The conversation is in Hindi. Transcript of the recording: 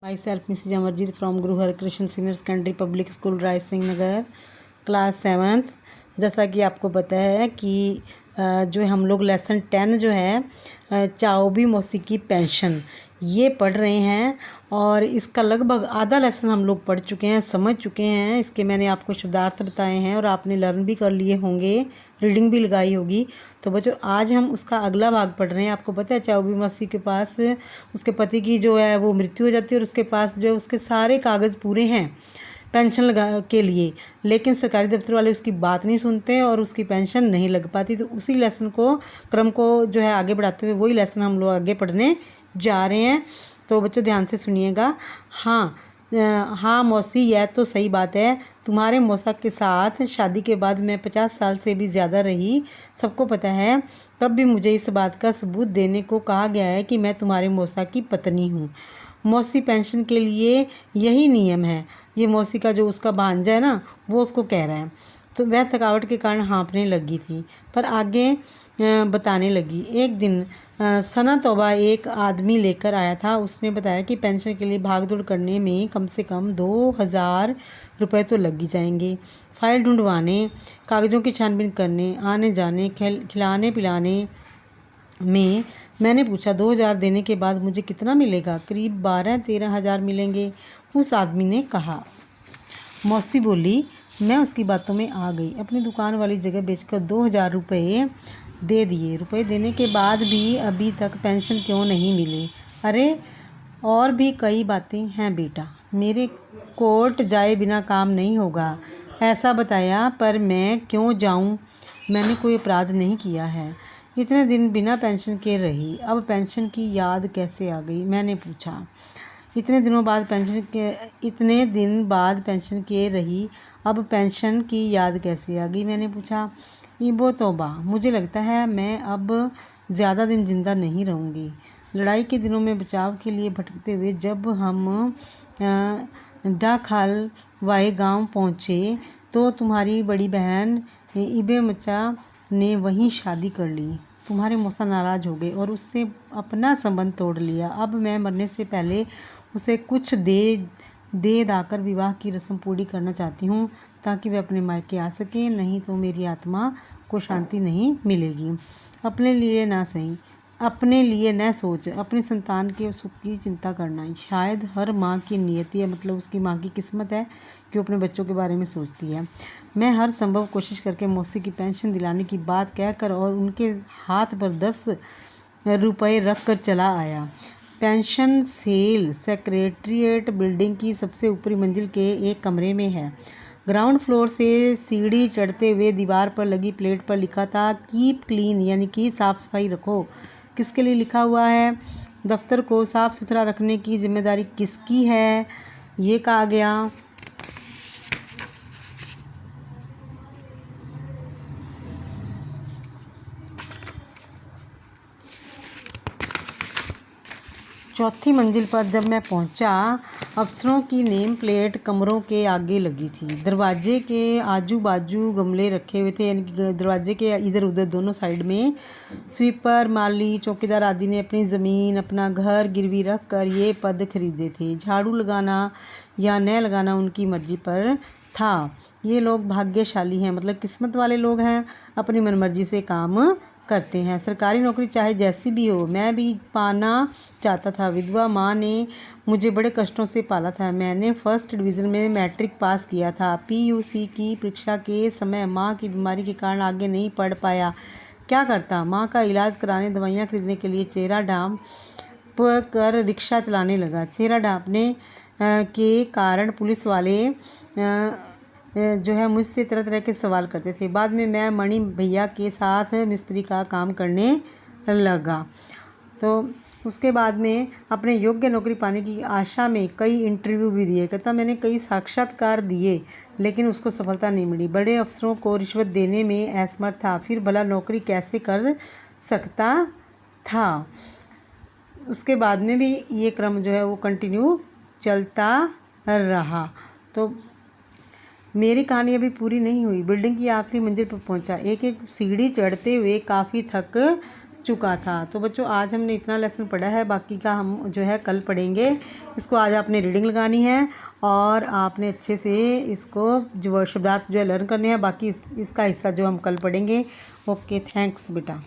Myself Mrs. Amarjeet from Guru Harikrishna Senior Secondary Public School Raisingh Nagar class 7th। जैसा कि आपको पता है कि जो हम लोग लेसन 10 जो है चाओबी मौसी की पेंशन ये पढ़ रहे हैं और इसका लगभग आधा लेसन हम लोग पढ़ चुके हैं, समझ चुके हैं। इसके मैंने आपको शब्दार्थ बताए हैं और आपने लर्न भी कर लिए होंगे, रीडिंग भी लगाई होगी। तो बच्चों आज हम उसका अगला भाग पढ़ रहे हैं। आपको पता है चाओबी मौसी के पास उसके पति की जो है वो मृत्यु हो जाती है और उसके पास जो उसके सारे कागज़ पूरे हैं पेंशन लगा के लिए, लेकिन सरकारी दफ्तर वाले उसकी बात नहीं सुनते और उसकी पेंशन नहीं लग पाती। तो उसी लेसन को क्रम को जो है आगे बढ़ाते हुए वही लेसन हम लोग आगे पढ़ने जा रहे हैं। तो बच्चों ध्यान से सुनिएगा। हाँ मौसी, यह तो सही बात है। तुम्हारे मौसा के साथ शादी के बाद मैं 50 साल से भी ज़्यादा रही, सबको पता है। तब भी मुझे इस बात का सबूत देने को कहा गया है कि मैं तुम्हारे मौसा की पत्नी हूँ। मौसी पेंशन के लिए यही नियम है। ये मौसी का जो उसका भांजा है ना, वो उसको कह रहा है। तो वह थकावट के कारण हाँफने लगी थी, पर आगे बताने लगी। एक दिन सना तौबा एक आदमी लेकर आया था। उसने बताया कि पेंशन के लिए भागदौड़ करने में कम से कम 2000 रुपये तो लग ही जाएंगे। फाइल ढूंढवाने, कागज़ों की छानबीन करने, आने जाने, खिलाने पिलाने में। मैंने पूछा 2000 देने के बाद मुझे कितना मिलेगा? करीब 12-13 हज़ार मिलेंगे, उस आदमी ने कहा। मौसी बोली, मैं उसकी बातों में आ गई। अपनी दुकान वाली जगह बेचकर 2000 रुपये दे दिए। रुपए देने के बाद भी अभी तक पेंशन क्यों नहीं मिली? अरे और भी कई बातें हैं बेटा, मेरे कोर्ट जाए बिना काम नहीं होगा, ऐसा बताया। पर मैं क्यों जाऊं? मैंने कोई अपराध नहीं किया है। इतने दिन बिना पेंशन के रही, अब पेंशन की याद कैसे आ गई? मैंने पूछा। इतने दिन बाद पेंशन के रही, अब पेंशन की याद कैसे आ गई? मैंने पूछा। इबो तौबा, मुझे लगता है मैं अब ज़्यादा दिन जिंदा नहीं रहूँगी। लड़ाई के दिनों में बचाव के लिए भटकते हुए जब हम डाखाल वाए गांव पहुँचे तो तुम्हारी बड़ी बहन इबे मचा ने वहीं शादी कर ली। तुम्हारे मौसा नाराज़ हो गए और उससे अपना संबंध तोड़ लिया। अब मैं मरने से पहले उसे कुछ दे दाकर विवाह की रस्म पूरी करना चाहती हूँ ताकि वह अपने मायके आ सके, नहीं तो मेरी आत्मा को शांति नहीं मिलेगी। अपने लिए न सोच, अपनी संतान के सुख की चिंता करना शायद हर माँ की नियति है, मतलब उसकी माँ की किस्मत है कि वो अपने बच्चों के बारे में सोचती है। मैं हर संभव कोशिश करके मौसी की पेंशन दिलाने की बात कहकर और उनके हाथ पर 10 रुपये रख कर चला आया। पेंशन सेल सेक्रेटरीट बिल्डिंग की सबसे ऊपरी मंजिल के एक कमरे में है। ग्राउंड फ्लोर से सीढ़ी चढ़ते हुए दीवार पर लगी प्लेट पर लिखा था कीप क्लीन, यानी कि साफ़ सफाई रखो। किसके लिए लिखा हुआ है? दफ्तर को साफ़ सुथरा रखने की जिम्मेदारी किसकी है, ये कहा गया। चौथी मंजिल पर जब मैं पहुंचा, अफसरों की नेम प्लेट कमरों के आगे लगी थी। दरवाजे के आजू बाजू गमले रखे हुए थे, यानी कि दरवाजे के इधर उधर दोनों साइड में स्वीपर, माली, चौकीदार आदि ने अपनी ज़मीन, अपना घर गिरवी रख कर ये पद खरीदे थे। झाड़ू लगाना या न लगाना उनकी मर्जी पर था। ये लोग भाग्यशाली हैं, मतलब किस्मत वाले लोग हैं, अपनी मनमर्जी से काम करते हैं। सरकारी नौकरी चाहे जैसी भी हो मैं भी पाना चाहता था। विधवा माँ ने मुझे बड़े कष्टों से पाला था। मैंने फर्स्ट डिवीज़न में मैट्रिक पास किया था। पीयूसी की परीक्षा के समय माँ की बीमारी के कारण आगे नहीं पढ़ पाया। क्या करता? माँ का इलाज कराने, दवाइयाँ खरीदने के लिए चेहरा ढाँप कर रिक्शा चलाने लगा। चेहरा ढाँपने के कारण पुलिस वाले जो है मुझसे तरह तरह के सवाल करते थे। बाद में मैं मणि भैया के साथ मिस्त्री का काम करने लगा। तो उसके बाद में अपने योग्य नौकरी पाने की आशा में कई इंटरव्यू भी दिए। कहता मैंने कई साक्षात्कार दिए लेकिन उसको सफलता नहीं मिली। बड़े अफसरों को रिश्वत देने में असमर्थ था, फिर भला नौकरी कैसे कर सकता था। उसके बाद में भी ये क्रम जो है वो कंटिन्यू चलता रहा। तो मेरी कहानी अभी पूरी नहीं हुई। बिल्डिंग की आखिरी मंजिल पर पहुंचा। एक एक सीढ़ी चढ़ते हुए काफ़ी थक चुका था। तो बच्चों आज हमने इतना लेसन पढ़ा है, बाकी का हम जो है कल पढ़ेंगे। इसको आज आपने रीडिंग लगानी है और आपने अच्छे से इसको जो शब्दार्थ जो है लर्न करने हैं, बाकी इसका हिस्सा जो हम कल पढ़ेंगे। ओके, थैंक्स बेटा।